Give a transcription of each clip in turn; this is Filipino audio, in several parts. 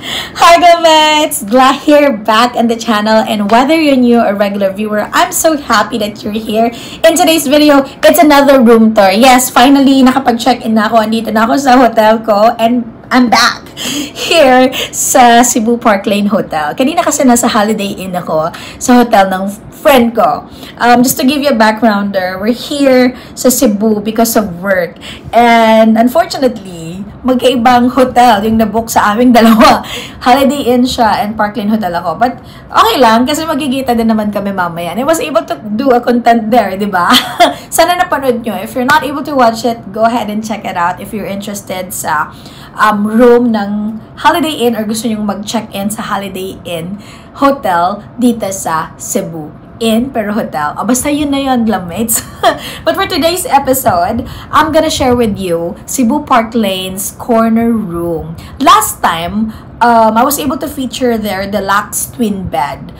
Hi guys! Glad here back on the channel, and whether you're new or regular viewer, I'm so happy that you're here. In today's video, it's another room tour. Yes, finally nakapag-check-in na ako. Andito na ako sa hotel ko and I'm back here sa Cebu Park Lane Hotel. Kanina kasi nasa Holiday Inn ako sa hotel ng friend ko. Just to give you a backgrounder, we're here sa Cebu because of work. And unfortunately, magkaibang hotel yung nabook sa aming dalawa. Holiday Inn siya and Park Lane Hotel ako. But okay lang kasi magkikita din naman kami mamaya. And I was able to do a content there, di ba? Sana napanood nyo. If you're not able to watch it, go ahead and check it out if you're interested sa room ng Holiday Inn or gusto nyo mag-check-in sa Holiday Inn Hotel dito sa Cebu. Pero hotel. Basta yun na yun, glammates. But for today's episode, I'm gonna share with you Cebu Park Lane's corner room. Last time, I was able to feature there the Lux twin bed.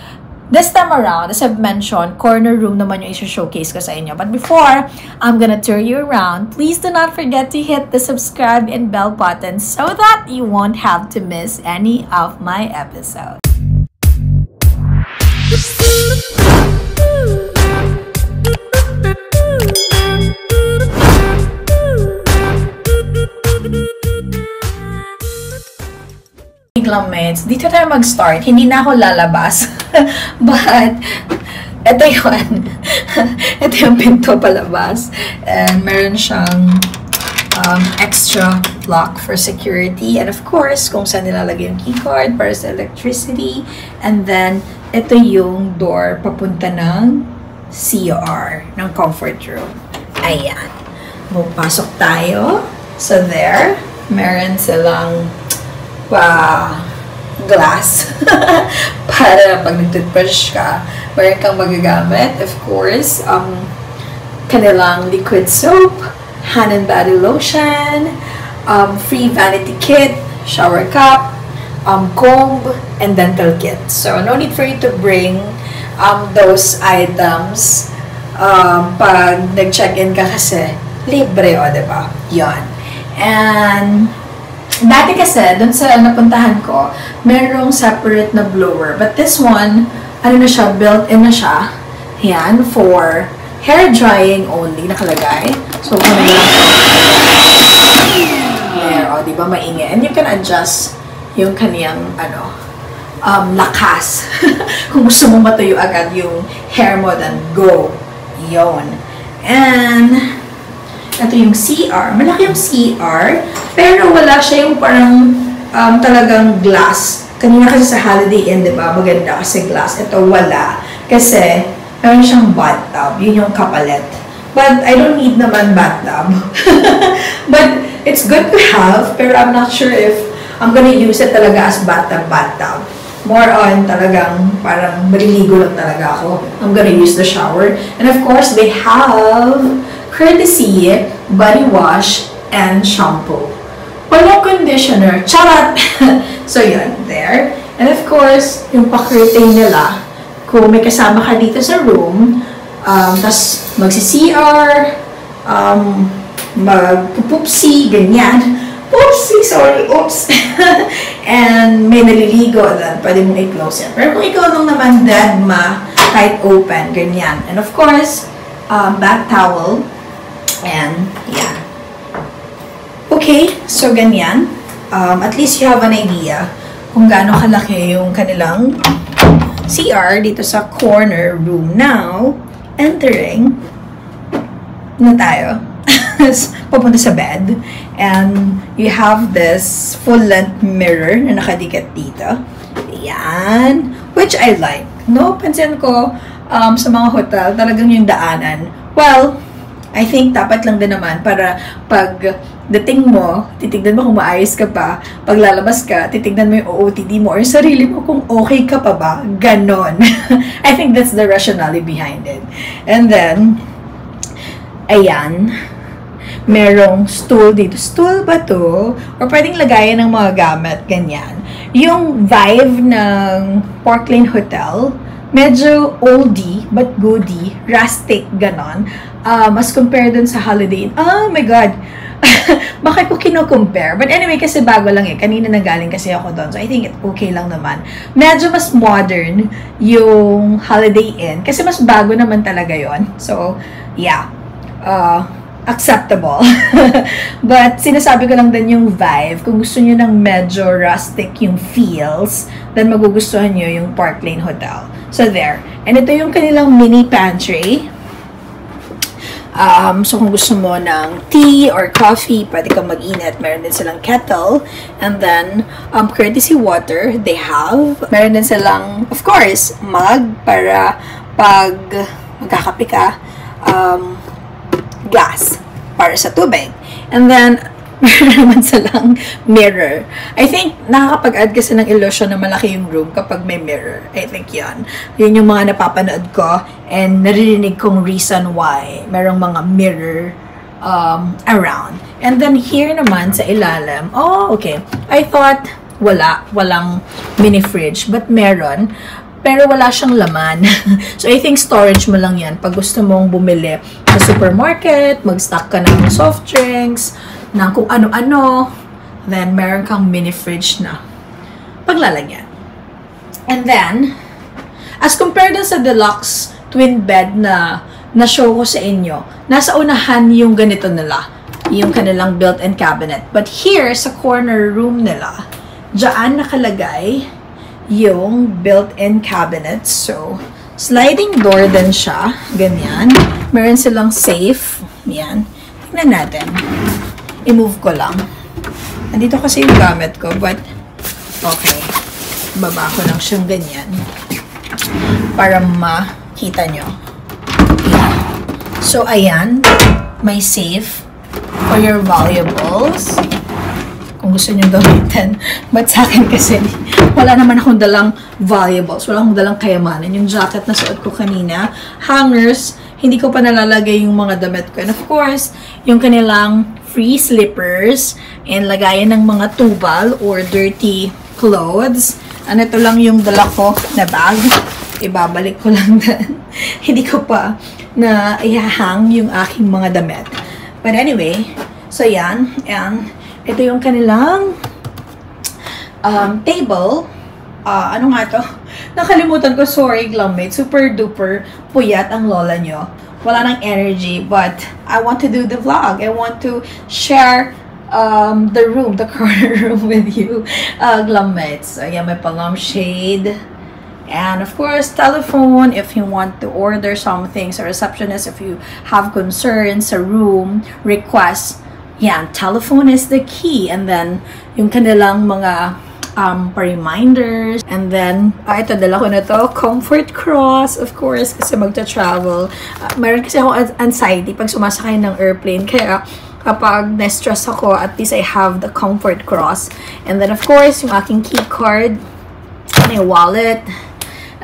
This time around, as I've mentioned, corner room naman yung i-showcase ko sa inyo. But before I'm gonna tour you around, please do not forget to hit the subscribe and bell button so that you won't have to miss any of my episodes. Mates, dito tayo mag-start. Hindi na ako lalabas. But, ito yun. Ito yung pinto palabas. And meron siyang extra lock for security. And of course, kung saan nilalagay yung keycard para sa electricity. And then, ito yung door papunta ng CR, ng comfort room. Ayan. Pupasok tayo. So there, meron silang glass para pag nag-toothbrush ka, meron kang magagamit. Of course, kanilang liquid soap, hand and body lotion, free vanity kit, shower cup, comb, and dental kit. So, no need for you to bring those items pag nag-check-in ka kasi libre, o, diba? Yan. And dati kasi, dun sa napuntahan ko, merong separate na blower. But this one, ano na siya, built-in na siya. Yan, for hair drying only, nakalagay. So, kung there, o, diba, maingay. And you can adjust yung kaniyang, lakas. Kung gusto mo matuyo agad yung hair mo, then go. Yon. And ito yung CR. Malaki yung CR, pero wala siya yung parang talagang glass. Kanina kasi sa Holiday Inn, diba? Maganda kasi glass. Ito wala. Kasi meron siyang bathtub. Yun yung kapalit. But I don't need naman bathtub. But it's good to have, pero I'm not sure if I'm gonna use it talaga as bathtub. More on talagang parang maliligo lang talaga ako. I'm gonna use the shower. And of course, they have courtesy body wash and shampoo. Walang conditioner. Charot! So, yun. There. And of course, yung pa-curtain nila, kung may kasama ka dito sa room, tas magsi-CR, magpupupsi, ganyan. Oopsie, sorry, oops. And may naliligo, then pwede mong i-close yan. Pero kung ikaw nung naman deadma, kahit open, ganyan. And of course, bath towel. And, yeah. Okay, so ganyan. At least you have an idea kung gaano kalaki yung kanilang CR dito sa corner room. Now, entering na tayo. Papunta sa bed. And you have this full-length mirror na nakadikit dito. Ayan. Which I like. No, pansin ko sa mga hotel, talagang yung daanan. Well, I think dapat lang din naman para pag dating mo, titignan mo kung maayos ka pa. Pag lalabas ka, titignan mo yung OOTD mo or sarili mo kung okay ka pa ba. Ganon. I think that's the rationale behind it. And then, ayan, merong stool dito. Stool ba to? Or pwedeng lagayan ng mga gamit, ganyan. Yung vibe ng Park Lane Hotel, medyo oldie but goodie, rustic, ganon. As compared dun sa Holiday Inn. Oh my God! bakit ko kino-compare? But anyway, kasi bago lang eh. Kanina nanggaling kasi ako doon. So, I think it okay lang naman. Medyo mas modern yung Holiday Inn. Kasi mas bago naman talaga yon. So, yeah. Acceptable. But, sinasabi ko lang din yung vibe. Kung gusto nyo ng medyo rustic yung feels, then magugustuhan nyo yung Park Lane Hotel. So, there. And ito yung kanilang mini pantry. So, kung gusto mo ng tea or coffee, pwede kang mag-init. Meron din silang kettle. And then, courtesy water, they have. Meron din silang, of course, mug para pag magkakape ka, glass para sa tubig. And then, meron naman silang mirror. I think, nakakapag-add kasi ng illusion na malaki yung room kapag may mirror. I think yan. Yun yung mga napapanood ko and naririnig kong reason why merong mga mirror around. And then, here naman sa ilalim, oh, okay. I thought, walang mini fridge, but meron. Pero wala siyang laman. So, I think storage mo lang yan pag gusto mong bumili sa supermarket, mag-stock ka ng soft drinks, na kung ano-ano, then meron kang mini fridge na paglalagyan. And then, as compared sa deluxe twin bed na na-show ko sa inyo, nasa unahan yung ganito nila, yung kanilang built-in cabinet. But here, sa corner room nila, dyan nakalagay yung built-in cabinet. So, sliding door din siya, ganyan. Meron silang safe, yan. Tingnan natin. I-move ko lang. Nandito kasi yung gamit ko, but okay. Baba ko lang siyang ganyan para makita nyo. Yeah. So, ayan. May safe for your valuables. Kung gusto nyo gamitin. But sa akin kasi, wala naman akong dalang valuables. Wala akong dalang kayamanan. Yung jacket na suot ko kanina, hangers, hindi ko pa nalalagay yung mga damit ko. And of course, yung kanilang free slippers and lagayan ng mga tubal or dirty clothes. Ano, ito lang yung dala ko na bag. Ibabalik ko lang din. Hindi ko pa na ihahang yung aking mga damit. But anyway, so yan. And ito yung kanilang table. Ano nga to? Nakalimutan ko, sorry, Glummate. Super duper puyat ang lola nyo. Wala nang energy, but I want to do the vlog. I want to share the room, the corner room with you, Glummates. So, yeah, may lampshade. And, of course, telephone if you want to order something. So, receptionist, if you have concerns sa room, requests. Yeah, telephone is the key. And then, yung kanilang mga reminders. And then, ito, dala ko na to, comfort cross, of course, kasi magta-travel. Mayroon kasi ako anxiety pag sumasakay ng airplane, kaya kapag na-stress ako, at least I have the comfort cross. And then, of course, yung aking key card, may wallet.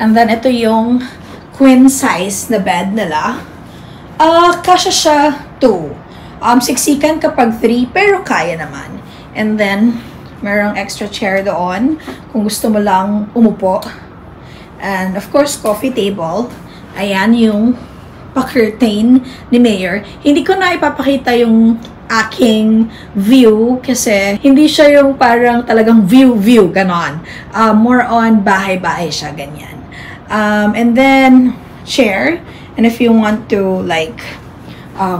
And then, ito yung queen size na bed nila. Kasya siya 2. Siksikan kapag 3, pero kaya naman. And then, merong extra chair doon kung gusto mo lang umupo. And of course, coffee table. Ayan yung pa-curtain ni Mayor. Hindi ko na ipapakita yung aking view kasi hindi siya yung parang talagang view, ganon. More on bahay-bahay siya, ganyan. And then, chair. And if you want to like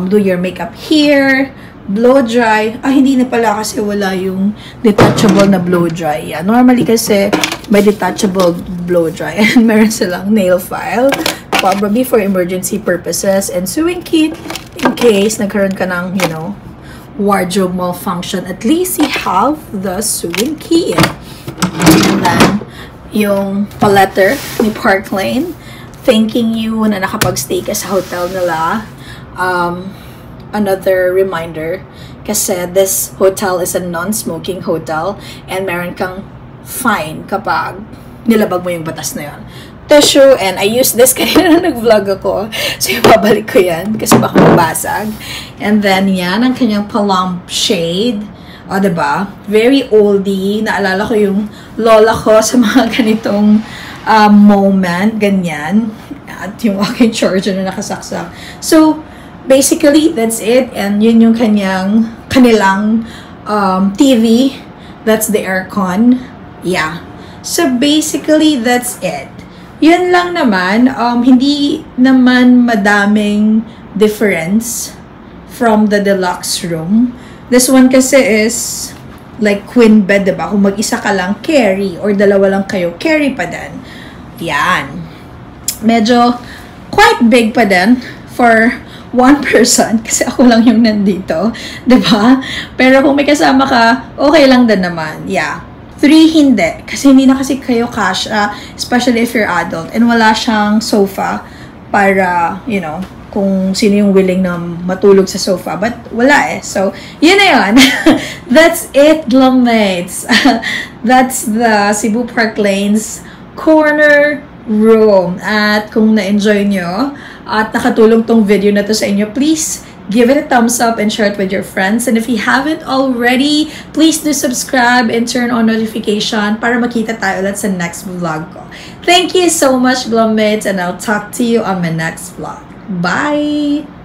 do your makeup here, blow dry. Hindi na pala kasi wala yung detachable na blow dry. Yeah, normally kasi may detachable blow dry. And meron silang nail file. Probably for emergency purposes. And sewing kit in case nagkaroon ka ng, you know, wardrobe malfunction. At least you have the sewing kit. And then, yung pa-letter ni Park Lane. Thanking you na nakapag-stay ka sa hotel nila. Another reminder kasi this hotel is a non-smoking hotel and meron kang fine kapag nilabag mo yung batas na yun. Tissue, and I used this kanina na nag-vlog ako. So, ibabalik ko yan kasi baka mabasag. And then, yan, ang kanyang palump shade. O, diba? Very oldie. Naalala ko yung lola ko sa mga ganitong moment. Ganyan. At yung aking charger na nakasaksak. So, basically, that's it. And yun yung kanilang TV. That's the aircon. Yeah. So, basically, that's it. Yun lang naman. Hindi naman madaming difference from the deluxe room. This one kasi is like queen bed, diba? Kung mag-isa ka lang, carry. Or dalawa lang kayo, carry pa din. Yan. Medyo quite big pa din for one person. Kasi ako lang yung nandito. Diba? Pero kung may kasama ka, okay lang din naman. Yeah. 3, hindi. Kasi hindi na kasi kayo cash, especially if you're adult. And wala siyang sofa para, you know, kung sino yung willing na matulog sa sofa. But wala eh. So, yun na yun. That's it, Glummates. That's the Cebu Park Lanes corner room. At kung na-enjoy nyo at nakatulong tong video na to sa inyo, please give it a thumbs up and share it with your friends. And if you haven't already, please do subscribe and turn on notification para makita tayo ulit sa next vlog ko. Thank you so much, Glummates, and I'll talk to you on my next vlog. Bye!